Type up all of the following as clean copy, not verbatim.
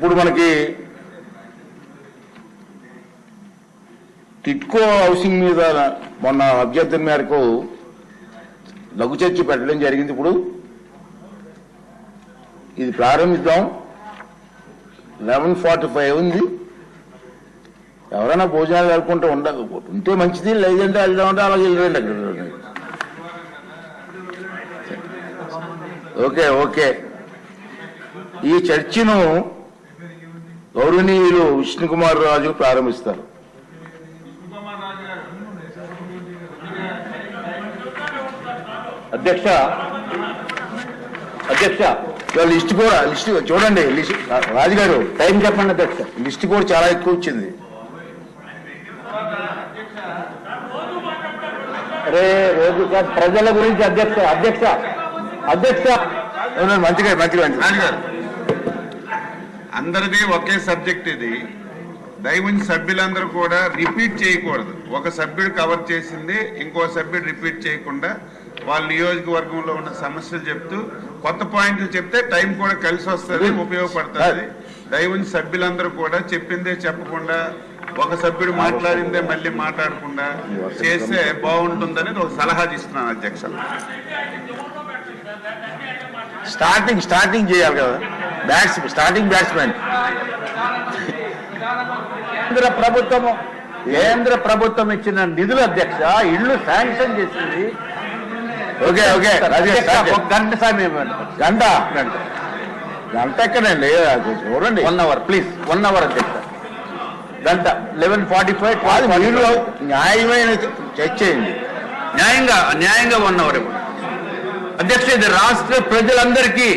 ఇప్పుడు మనకి టిట్కో హౌసింగ్ మీద మొన్న అభ్యర్థన మేరకు లఘు చర్చ పెట్టడం జరిగింది. ఇప్పుడు ఇది ప్రారంభిద్దాం. 11:45 ఉంది. ఎవరైనా భోజనాలు జరుపుకుంటూ ఉంటే మంచిది, లేదంటే వెళ్దామంటే అలాగే వెళ్ళండి. అక్కడ ఓకే ఓకే. ఈ చర్చను గౌరవనీయులు విష్ణుకుమార్ రాజు ప్రారంభిస్తారు. అధ్యక్ష లిస్ట్ కూడా చూడండి. రాజుగారు టైం చెప్పండి అధ్యక్ష. లిస్ట్ కూడా చాలా ఎక్కువ వచ్చింది. అరే రోజు ప్రజల గురించి అధ్యక్ష మంచిగా అందరిది ఒకే సబ్జెక్ట్. ఇది దయవుంచి సభ్యులందరూ కూడా రిపీట్ చేయకూడదు. ఒక సభ్యుడు కవర్ చేసింది ఇంకో సభ్యుడు రిపీట్ చేయకుండా వాళ్ళ నియోజకవర్గంలో ఉన్న సమస్యలు చెప్తూ కొత్త పాయింట్లు చెప్తే టైం కూడా కలిసి వస్తుంది, ఉపయోగపడుతుంది. దయవుంచి సభ్యులందరూ కూడా చెప్పిందే చెప్పకుండా ఒక సభ్యుడు మాట్లాడిందే మళ్ళీ మాట్లాడకుండా చేస్తే బాగుంటుందని ఒక సలహా ఇస్తున్నాను అధ్యక్ష. స్టార్టింగ్ చేయాలి కదా, బ్యాట్స్మెన్. కేంద్ర ప్రభుత్వం ఇచ్చిన నిధులు అధ్యక్ష, ఇళ్లు శాంక్షన్ చేసింది. Okay okay. గంట సమయం, గంట ఎక్కడండి చూడండి. 1 అవర్ ప్లీజ్, 1 అవర్ అధ్యక్ష. గంట 11:45. న్యాయమైన చర్చ చేయండి. న్యాయంగా 1 అవర్ అధ్యక్ష. ఇది రాష్ట్ర ప్రజలందరికీ,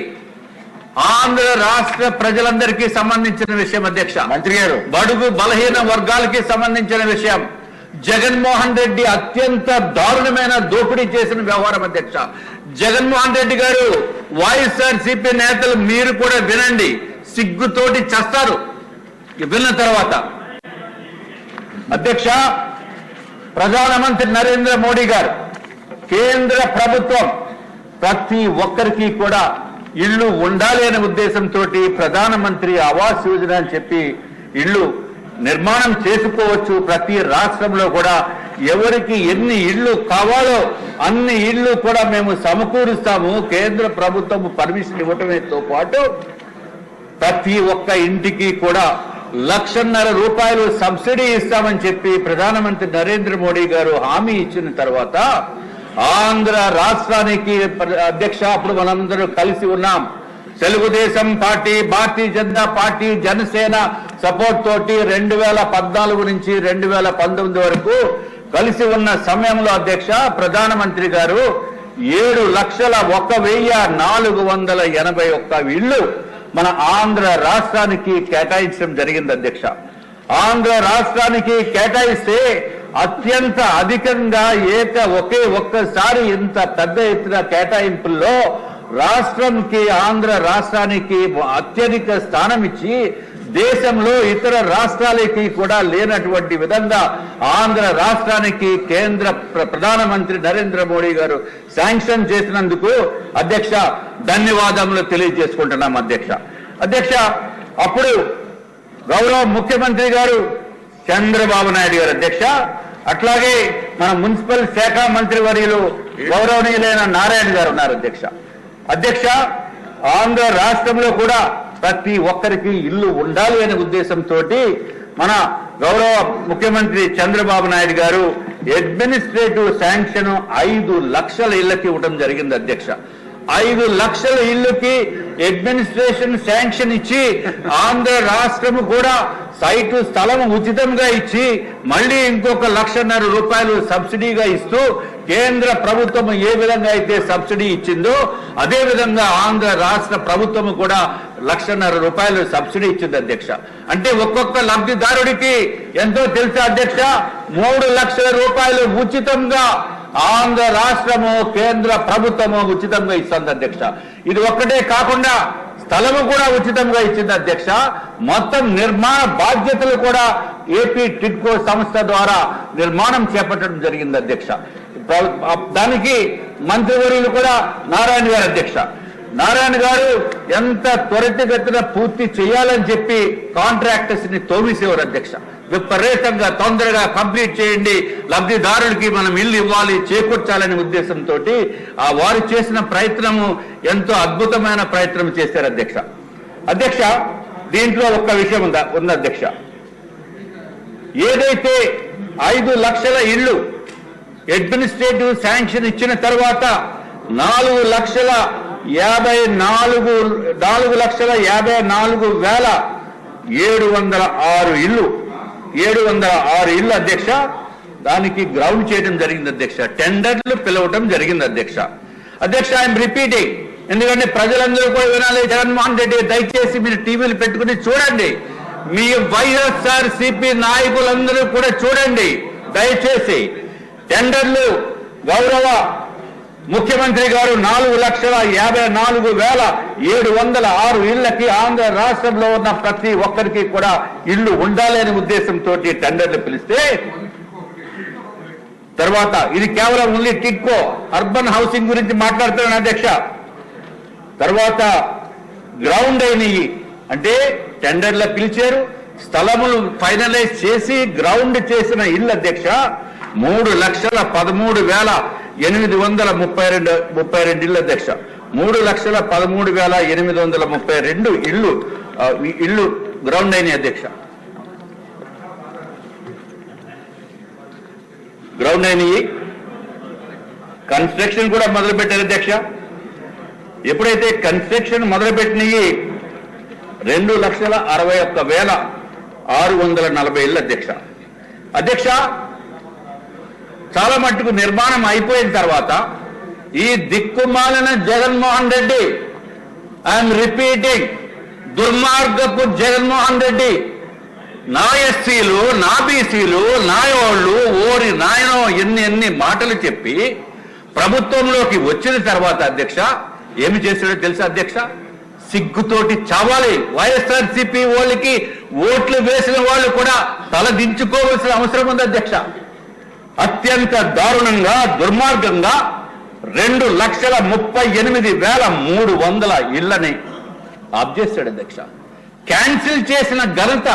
ఆంధ్ర రాష్ట్ర ప్రజలందరికీ సంబంధించిన విషయం అధ్యక్ష. మంత్రి గారు, బడుగు బలహీన వర్గాలకి సంబంధించిన విషయం. జగన్మోహన్ రెడ్డి అత్యంత దారుణమైన దోపిడీ చేసిన వ్యవహారం అధ్యక్ష. జగన్మోహన్ రెడ్డి గారు, వైఎస్ఆర్సీపీ నేతలు మీరు కూడా వినండి, సిగ్గుతోటి చస్తారు విన్న తర్వాత. అధ్యక్ష, ప్రధానమంత్రి నరేంద్ర మోడీ గారు, కేంద్ర ప్రభుత్వం ప్రతి ఒక్కరికి కూడా ఇళ్లు ఉండాలి అనే ఉద్దేశంతో ప్రధానమంత్రి ఆవాస్ యోజన అని చెప్పి ఇళ్లు నిర్మాణం చేసుకోవచ్చు. ప్రతి రాష్ట్రంలో కూడా ఎవరికి ఎన్ని ఇళ్లు కావాలో అన్ని ఇళ్లు కూడా మేము సమకూరుస్తాము. కేంద్ర ప్రభుత్వం పర్మిషన్ ఇవ్వటంతో పాటు ప్రతి ఒక్క ఇంటికి కూడా ₹1,50,000 సబ్సిడీ ఇస్తామని చెప్పి ప్రధానమంత్రి నరేంద్ర మోడీ గారు హామీ ఇచ్చిన తర్వాత ఆంధ్ర రాష్ట్రానికి అధ్యక్ష, అప్పుడు మనందరూ కలిసి ఉన్నాం. Telugu Desam party, Bharatiya Janata party, Janasena support తోటి 2014 నుంచి 2019 వరకు కలిసి ఉన్న సమయంలో అధ్యక్ష, ప్రధానమంత్రి గారు 7,01,481 ఇళ్లు మన ఆంధ్ర రాష్ట్రానికి కేటాయించడం జరిగింది అధ్యక్ష. ఆంధ్ర రాష్ట్రానికి కేటాయిస్తే అత్యంత అధికంగా ఒకే ఒక్కసారి ఇంత పెద్ద ఎత్తున కేటాయింపుల్లో రాష్ట్రంకి, ఆంధ్ర రాష్ట్రానికి అత్యధిక స్థానం ఇచ్చి దేశంలో ఇతర రాష్ట్రాలకి కూడా లేనటువంటి విధంగా ఆంధ్ర రాష్ట్రానికి కేంద్ర ప్రధానమంత్రి నరేంద్ర మోడీ గారు శాంక్షన్ చేసినందుకు అధ్యక్ష ధన్యవాదములు తెలియజేసుకుంటున్నాం అధ్యక్ష. అప్పుడు గౌరవ ముఖ్యమంత్రి గారు చంద్రబాబు నాయుడు గారు అధ్యక్ష, అట్లాగే మన మున్సిపల్ శాఖ మంత్రి వర్యులు గౌరవనీయులైన నారాయణ గారు ఉన్నారు అధ్యక్ష. ఆంధ్ర రాష్ట్రంలో కూడా ప్రతి ఒక్కరికి ఇల్లు ఉండాలి అనే ఉద్దేశంతో మన గౌరవ ముఖ్యమంత్రి చంద్రబాబు నాయుడు గారు అడ్మినిస్ట్రేటివ్ శాంక్షన్ 5 లక్షల ఇళ్లకి ఇవ్వడం జరిగింది అధ్యక్ష. 5 లక్షల ఇళ్లకి అడ్మినిస్ట్రేషన్ శాంక్షన్ ఇచ్చి ఆంధ్ర రాష్ట్రము కూడా సైటు స్థలం ఉచితంగా ఇచ్చి మళ్ళీ ఇంకొక ₹1,50,000 సబ్సిడీగా ఇస్తూ కేంద్ర ప్రభుత్వం ఏ విధంగా అయితే సబ్సిడీ ఇచ్చిందో అదే విధంగా ఆంధ్ర రాష్ట్ర ప్రభుత్వం కూడా ₹1,50,000 సబ్సిడీ ఇచ్చింది అధ్యక్ష. అంటే ఒక్కొక్క లబ్ధిదారుడికి ఎంతో తెలుసా అధ్యక్ష, ₹3 లక్షల ఉచితంగా ఆంధ్ర రాష్ట్రము, కేంద్ర ప్రభుత్వము ఉచితంగా ఇస్తుంది అధ్యక్ష. ఇది ఒక్కటే కాకుండా స్థలము కూడా ఉచితంగా ఇచ్చింది అధ్యక్ష. మొత్తం నిర్మాణ బాధ్యతలు కూడా ఏపీ టిడ్కో సంస్థ ద్వారా నిర్మాణం చేపట్టడం జరిగింది అధ్యక్ష. దానికి మంత్రివర్యులు కూడా నారాయణ గారు అధ్యక్ష. నారాయణ గారు ఎంత త్వరితగతిన పూర్తి చేయాలని చెప్పి కాంట్రాక్టర్స్ ని తోమిసేవారు అధ్యక్ష. విపరీతంగా తొందరగా కంప్లీట్ చేయండి, లబ్ధిదారులకి మనం ఇల్లు ఇవ్వాలి, చేకూర్చాలనే ఉద్దేశంతో ఆ వారు చేసిన ప్రయత్నము ఎంతో అద్భుతమైన ప్రయత్నం చేశారు అధ్యక్ష. అధ్యక్ష, దీంట్లో ఒక్క విషయం ఉంది అధ్యక్ష. ఏదైతే 5 లక్షల ఇళ్ళు అడ్మినిస్ట్రేటివ్ శాంక్షన్ ఇచ్చిన తర్వాత 4,54,706 ఇళ్ళు 706 ఇళ్ళు అధ్యక్ష దానికి గ్రౌండ్ చేయడం జరిగింది అధ్యక్ష. టెండర్లు పిలవటం జరిగింది అధ్యక్ష. అధ్యక్ష, ఐఎమ్ రిపీటింగ్, ఎందుకంటే ప్రజలందరూ కూడా వినాలి. జగన్మోహన్ రెడ్డి దయచేసి మీరు టీవీలు పెట్టుకుని చూడండి, మీ వైఎస్ఆర్సీపీ నాయకులందరూ కూడా చూడండి దయచేసి. టెండర్లు గౌరవ ముఖ్యమంత్రి గారు 4,54,706 ఇళ్లకి ఆంధ్ర రాష్ట్రంలో ఉన్న ప్రతి ఒక్కరికి కూడా ఇల్లు ఉండాలి అనే ఉద్దేశంతో టెండర్లు పిలిస్తే తర్వాత ఇది కేవలం ఓన్లీ టిడ్కో అర్బన్ హౌసింగ్ గురించి మాట్లాడుతున్నాను అధ్యక్ష. తర్వాత గ్రౌండ్ అయినవి అంటే టెండర్లు పిలిచారు, స్థలములు ఫైనలైజ్ చేసి గ్రౌండ్ చేసిన ఇల్లు అధ్యక్ష 3,13,832 ఇళ్ళు అధ్యక్ష. 3,13,832 ఇళ్ళు గ్రౌండ్ అయినాయి అధ్యక్ష. గ్రౌండ్ అయినవి కన్స్ట్రక్షన్ కూడా మొదలుపెట్టారు అధ్యక్ష. ఎప్పుడైతే కన్స్ట్రక్షన్ మొదలుపెట్టినవి 2,61,640 ఇళ్ళు అధ్యక్ష. అధ్యక్ష, చాలా మట్టుకు నిర్మాణం అయిపోయిన తర్వాత ఈ దిక్కుమాలిన జగన్మోహన్ రెడ్డి, ఐఎమ్ రిపీటింగ్, దుర్మార్గపు జగన్మోహన్ రెడ్డి నా ఎస్సీలు, నా బీసీలు, నా వాళ్ళు ఓరి నాయనో ఎన్ని మాటలు చెప్పి ప్రభుత్వంలోకి వచ్చిన తర్వాత అధ్యక్ష ఏమి చేశాడో తెలుసా అధ్యక్ష? సిగ్గుతోటి చావాలి. వైఎస్ఆర్సీపీ వాళ్ళకి ఓట్లు వేసిన వాళ్ళు కూడా తల దించుకోవాల్సిన అవసరం ఉంది అధ్యక్ష. అత్యంత దారుణంగా దుర్మార్గంగా 2,38,300 ఇళ్లని ఆప్ చేశాడు అధ్యక్ష. క్యాన్సిల్ చేసిన ఘనత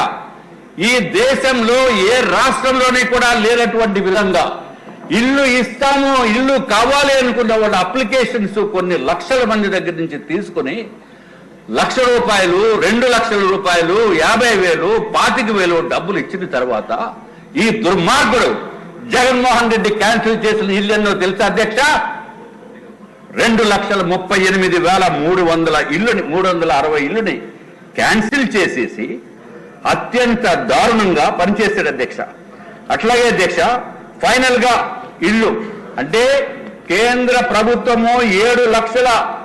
ఈ దేశంలో ఏ రాష్ట్రంలోనే కూడా లేనటువంటి విధంగా ఇల్లు ఇస్తాము, ఇల్లు కావాలి అనుకున్న వాళ్ళ అప్లికేషన్స్ కొన్ని లక్షల మంది దగ్గర నుంచి తీసుకుని ₹1,00,000, ₹2,00,000, 50,000, 25,000 డబ్బులు ఇచ్చిన తర్వాత ఈ దుర్మార్గుడు జగన్మోహన్ రెడ్డి క్యాన్సిల్ చేసిన ఇల్లు ఎన్నో తెలుసా అధ్యక్ష? 2,38,300 ఇల్లుని 360 ఇల్లుని క్యాన్సిల్ చేసేసి అత్యంత దారుణంగా పనిచేశాడు అధ్యక్ష. అట్లాగే అధ్యక్ష ఫైనల్ గా ఇల్లు అంటే కేంద్ర ప్రభుత్వము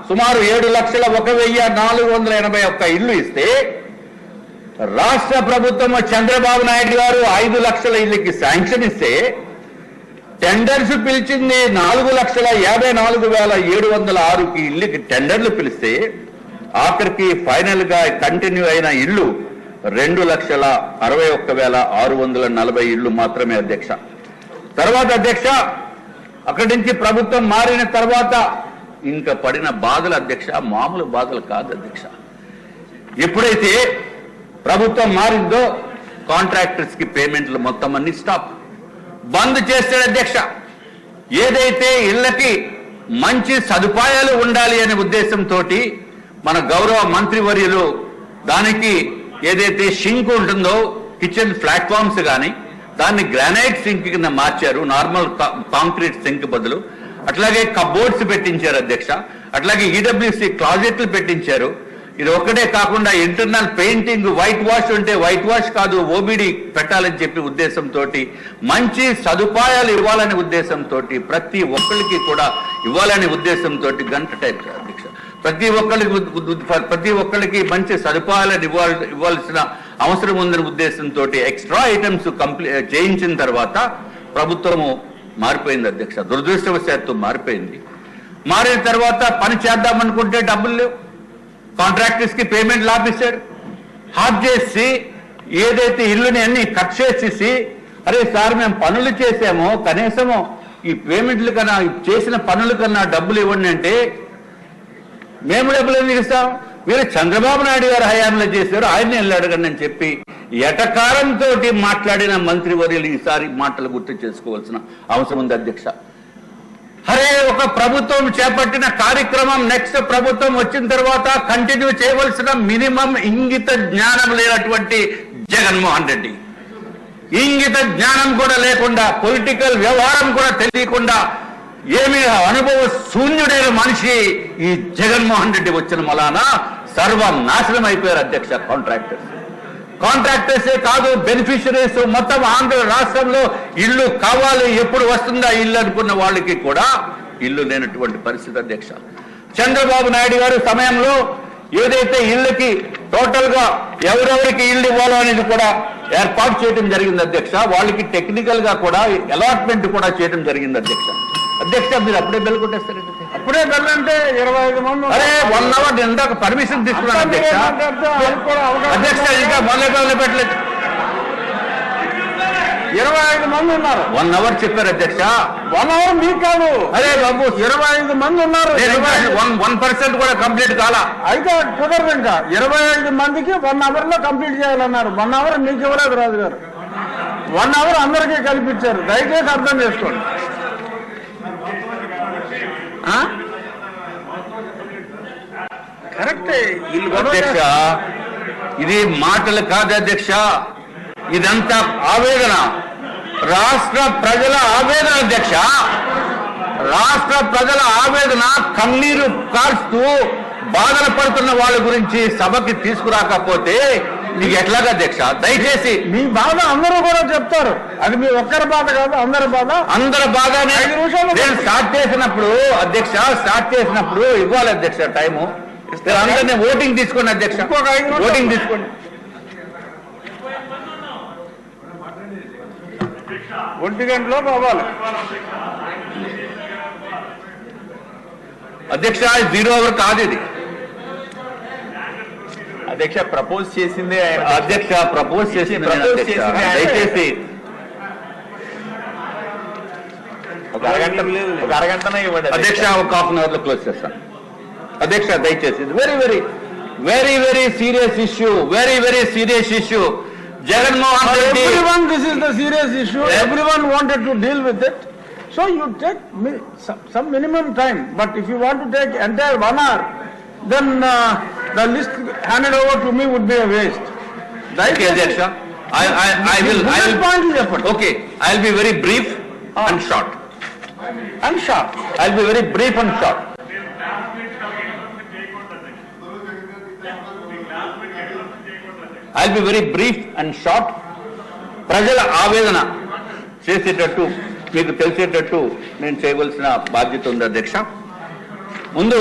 సుమారు 7,01,481 ఇల్లు ఇస్తే రాష్ట్ర ప్రభుత్వము చంద్రబాబు నాయుడు గారు 5 లక్షల ఇళ్ళకి శాంక్షన్ ఇస్తే టెండర్స్ పిలిచింది 4,54,706 ఇళ్ళకి టెండర్లు పిలిస్తే ఆఖరికి ఫైనల్ గా కంటిన్యూ అయిన ఇల్లు 2,61,640 ఇళ్ళు మాత్రమే అధ్యక్ష. తర్వాత అధ్యక్ష అక్కడి నుంచి ప్రభుత్వం మారిన తర్వాత ఇంకా పడిన బాధలు అధ్యక్ష మామూలు బాధలు కాదు అధ్యక్ష. ఎప్పుడైతే ప్రభుత్వం మారిందో కాంట్రాక్టర్స్ కి పేమెంట్లు మొత్తం అన్ని స్టాప్ బంద్ చేస్తాడు అధ్యక్ష. ఏదైతే ఇళ్లకి మంచి సదుపాయాలు ఉండాలి అనే ఉద్దేశంతో మన గౌరవ మంత్రివర్యులు దానికి ఏదైతే సింక్ ఉంటుందో కిచెన్ ప్లాట్ఫామ్స్ కానీ దాన్ని గ్రానైట్ సింక్ కింద మార్చారు, నార్మల్ కాంక్రీట్ సింక్ బదులు. అట్లాగే కబోర్డ్స్ పెట్టించారు అధ్యక్ష. అట్లాగే ఈడబ్ల్యూసి క్లాజెట్లు పెట్టించారు. ఇది ఒక్కటే కాకుండా ఇంటర్నల్ పెయింటింగ్, వైట్ వాష్ ఉంటే వైట్ వాష్ కాదు ఓబిడి పెట్టాలని చెప్పి ఉద్దేశంతో మంచి సదుపాయాలు ఇవ్వాలనే ఉద్దేశంతో ప్రతి ఒక్కరికి కూడా ఇవ్వాలనే ఉద్దేశంతో గంట టైప్ అధ్యక్ష ప్రతి ఒక్కరికి మంచి సదుపాయాలను ఇవ్వాల్సిన అవసరం ఉందనే ఉద్దేశంతో ఎక్స్ట్రా ఐటమ్స్ చేయించిన తర్వాత ప్రభుత్వము మారిపోయింది అధ్యక్ష. దురదృష్టవశాత్తు మారిపోయింది. మారిన తర్వాత పని చేద్దామనుకుంటే డబ్బులు లేవు. కాంట్రాక్టర్స్ కి పేమెంట్ ఆపేశాడు. హాఫ్ చేసి ఏదైతే ఇల్లుని అన్ని కట్ చేసేసి అరే సార్ మేము పనులు చేసామో కనీసము ఈ పేమెంట్లు కన్నా చేసిన పనుల కన్నా డబ్బులు ఇవ్వండి అంటే మేము డబ్బులు ఎందుకు ఇస్తాం? మీరు చంద్రబాబు నాయుడు గారు హయాంలో చేశారు, ఆయన్ని వెళ్ళి అడగండి అని చెప్పి ఎటకారంతో మాట్లాడిన మంత్రివర్యులు ఈసారి మాటలు గుర్తు చేసుకోవాల్సిన అవసరం ఉంది అధ్యక్ష. అరే, ఒక ప్రభుత్వం చేపట్టిన కార్యక్రమం నెక్స్ట్ ప్రభుత్వం వచ్చిన తర్వాత కంటిన్యూ చేయవలసిన మినిమం ఇంగిత జ్ఞానం లేనటువంటి జగన్మోహన్ రెడ్డి, ఇంగిత జ్ఞానం కూడా లేకుండా, పొలిటికల్ వ్యవహారం కూడా తెలియకుండా ఏమి అనుభవ శూన్యుడైన మనిషి ఈ జగన్మోహన్ రెడ్డి వచ్చిన మలాన సర్వనాశనం అయిపోయారు అధ్యక్ష. కాంట్రాక్టర్సే కాదు, బెనిఫిషరీస్ మొత్తం ఆంధ్ర రాష్ట్రంలో ఇల్లు కావాలి, ఎప్పుడు వస్తుందా ఇల్లు అనుకున్న వాళ్ళకి కూడా ఇల్లు లేనటువంటి పరిస్థితి అధ్యక్ష. చంద్రబాబు నాయుడు గారు సమయంలో ఏదైతే ఇళ్ళకి టోటల్ గా ఎవరెవరికి ఇల్లు ఇవ్వాలో అనేది కూడా ఏర్పాటు చేయడం జరిగింది అధ్యక్ష. వాళ్ళకి టెక్నికల్ గా కూడా అలాట్మెంట్ కూడా చేయడం జరిగింది అధ్యక్ష. మీరు అప్పుడే బెల్ కొట్టేస్తారండి. అప్పుడే బెల్ అంటే 25 మంది. అరే 1 అవర్ ఇందాక పర్మిషన్ తీసుకున్నాను అధ్యక్ష. ఇంకా మొదలు పెట్టలేదు. 25 మంది ఉన్నారు. 1 అవర్ చెప్పారు అధ్యక్ష. 1 అవర్ మీకు కాదు. అరే బాబు, 25 మంది ఉన్నారు. 1% కూడా కంప్లీట్ కాలా. అయితే కుదరదు. ఇంకా 25 మందికి 1 అవర్ లో కంప్లీట్ చేయాలన్నారు. 1 అవర్ మీకు ఇవ్వలేదు రాజు గారు. 1 అవర్ అందరికీ కల్పించారు. దయచేసి అర్థం చేసుకోండి. కరెక్టే. అధ్యక్ష, ఇది మాటలు కాదు అధ్యక్ష, ఇదంతా ఆవేదన, రాష్ట్ర ప్రజల ఆవేదన అధ్యక్ష. రాష్ట్ర ప్రజల ఆవేదన, కన్నీరు కాల్స్తూ బాధలు పడుతున్న వాళ్ళ గురించి సభకి తీసుకురాకపోతే నీకు ఎట్లాగా అధ్యక్ష? దయచేసి మీ బాధ అందరూ కూడా చెప్తారు. అది మీ ఒక్కరి బాధ కాదు, అందరి బాధ. అందరి బాధ. నేను స్టార్ట్ చేసినప్పుడు అధ్యక్ష, ఇవ్వాలి అధ్యక్ష టైము. అందరినీ ఓటింగ్ తీసుకోండి అధ్యక్ష, ఓటింగ్ తీసుకోండి. 1 గంటలో అవ్వాలి అధ్యక్ష. 0 అవర్ కాదు ఇది అధ్యక్ష. ప్రపోజ్ చేసిందే ఆయన అధ్యక్ష, ప్రపోజ్ చేసింది దయచేసి ఒక అరగంటనే ఇవ్వండి అధ్యక్ష. ఒక ½ అవర్ లో క్లోజ్ చేస్తాను అధ్యక్ష. దయచేసి very serious issue. Jaganmohan Reddy, everyone, this is the serious issue. Everyone wanted to deal with it. So you take some minimum time. But if you want to take entire 1 hour, then the list handed over to me would be a waste. Okay, Adhyaksha. I will. Okay, I'll be very brief and short. I'll be very brief and short. I'll be very brief and short. ప్రజల ఆవేదన చేసేటట్టు, మీకు తెలిసేటట్టు నేను చేయవలసిన బాధ్యత ఉంది అధ్యక్ష. ముందు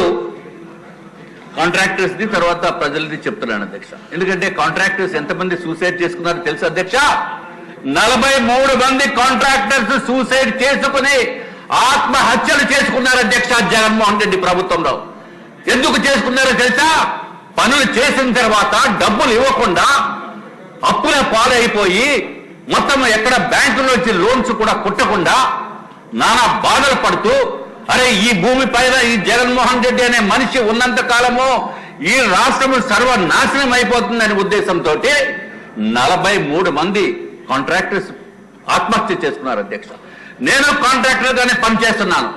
కాంట్రాక్టర్స్ది, తర్వాత ప్రజలది చెప్తున్నాను అధ్యక్ష. ఎందుకంటే కాంట్రాక్టర్స్ ఎంతమంది సూసైడ్ చేసుకున్నారో తెలుసు అధ్యక్ష. 43 మంది కాంట్రాక్టర్స్ సూసైడ్ చేసుకుని ఆత్మహత్యలు చేసుకున్నారు అధ్యక్ష జగన్మోహన్ రెడ్డి ప్రభుత్వంలో. ఎందుకు చేసుకున్నారో తెలుసా? పనులు చేసిన తర్వాత డబ్బులు ఇవ్వకుండా అప్పుల పాలైపోయి, మొత్తం ఎక్కడ బ్యాంకులో వచ్చి లోన్స్ కూడా కుట్టకుండా నానా బాధలు పడుతూ, అరే ఈ భూమి పైన ఈ జగన్మోహన్ రెడ్డి అనే మనిషి ఉన్నంత కాలము ఈ రాష్ట్రం సర్వనాశనం అయిపోతుందనే ఉద్దేశంతో 43 మంది కాంట్రాక్టర్స్ ఆత్మహత్య చేసుకున్నారు అధ్యక్ష. నేను కాంట్రాక్టర్ గానే పనిచేస్తున్నాను.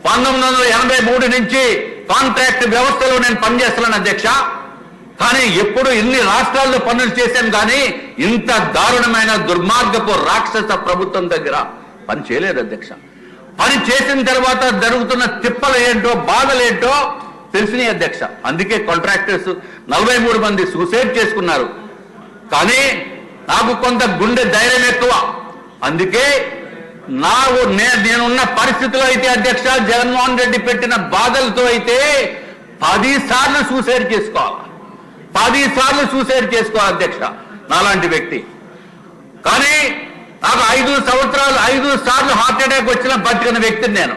1983 నుంచి కాంట్రాక్ట్ వ్యవస్థలో నేను పనిచేస్తున్నాను అధ్యక్ష. కానీ ఎప్పుడు ఇన్ని రాష్ట్రాల్లో పనులు చేశాను కానీ ఇంత దారుణమైన దుర్మార్గపు రాక్షస ప్రభుత్వం దగ్గర పని చేయలేదు అధ్యక్ష. పని చేసిన తర్వాత జరుగుతున్న తిప్పలు ఏంటో, బాధలు ఏంటో తెలిసినాయి అధ్యక్ష. అందుకే కాంట్రాక్టర్స్ 43 మంది సూసైడ్ చేసుకున్నారు. కానీ నాకు కొంత గుండె ధైర్యం ఎక్కువ. అందుకే నేనున్న పరిస్థితిలో అయితే అధ్యక్ష, జగన్మోహన్ రెడ్డి పెట్టిన బాధలతో అయితే 10 సార్లు సూసైడ్ చేసుకోవాలి. 10 సార్లు సూసైడ్ చేసుకోవాలి అధ్యక్ష నాలాంటి వ్యక్తి. కానీ నాకు 5 సార్లు హార్ట్ అటాక్ వచ్చిన బతికిన వ్యక్తిని నేను.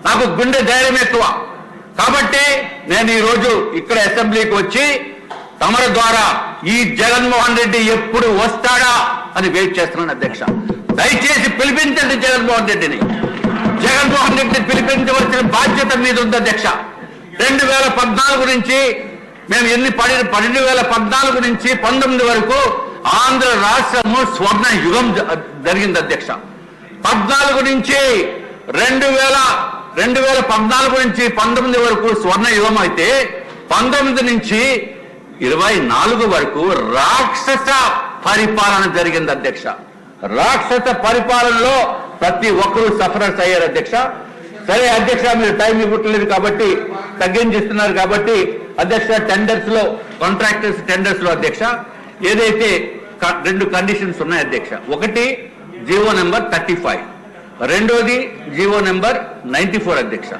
నాకు గుండె ధైర్యం ఎక్కువ. కాబట్టి నేను ఈరోజు ఇక్కడ అసెంబ్లీకి వచ్చి తమరి ద్వారా ఈ జగన్మోహన్ రెడ్డి ఎప్పుడు వస్తాడా అని వెయిట్ చేస్తున్నాను అధ్యక్ష. దయచేసి పిలిపించండి జగన్మోహన్ రెడ్డిని. జగన్మోహన్ రెడ్డిని పిలిపించవలసిన బాధ్యత మీద ఉంది అధ్యక్ష. 2014 నుంచి మేము 2014 నుంచి 19 వరకు ఆంధ్ర రాష్ట్రము స్వర్ణ యుగం జరిగింది అధ్యక్ష. 14 నుంచి 2014 నుంచి 19 వరకు స్వర్ణ యుగం అయితే 19 నుంచి 24 వరకు రాక్షస పరిపాలన జరిగింది అధ్యక్ష. రాక్షస పరిపాలనలో ప్రతి ఒక్కరూ సఫరర్స్ అయ్యారు అధ్యక్ష. సరే అధ్యక్ష, మీరు టైం ఇవ్వట్లేదు కాబట్టి తగ్గించిస్తున్నారు కాబట్టి అధ్యక్ష, టెండర్స్ లో కాంట్రాక్టర్స్ టెండర్స్ లో అధ్యక్ష ఏదైతే 2 కండిషన్స్ ఉన్నాయి అధ్యక్ష. ఒకటి జీవో నెంబర్ 35, రెండోది జీవో నెంబర్ 94 అధ్యక్ష.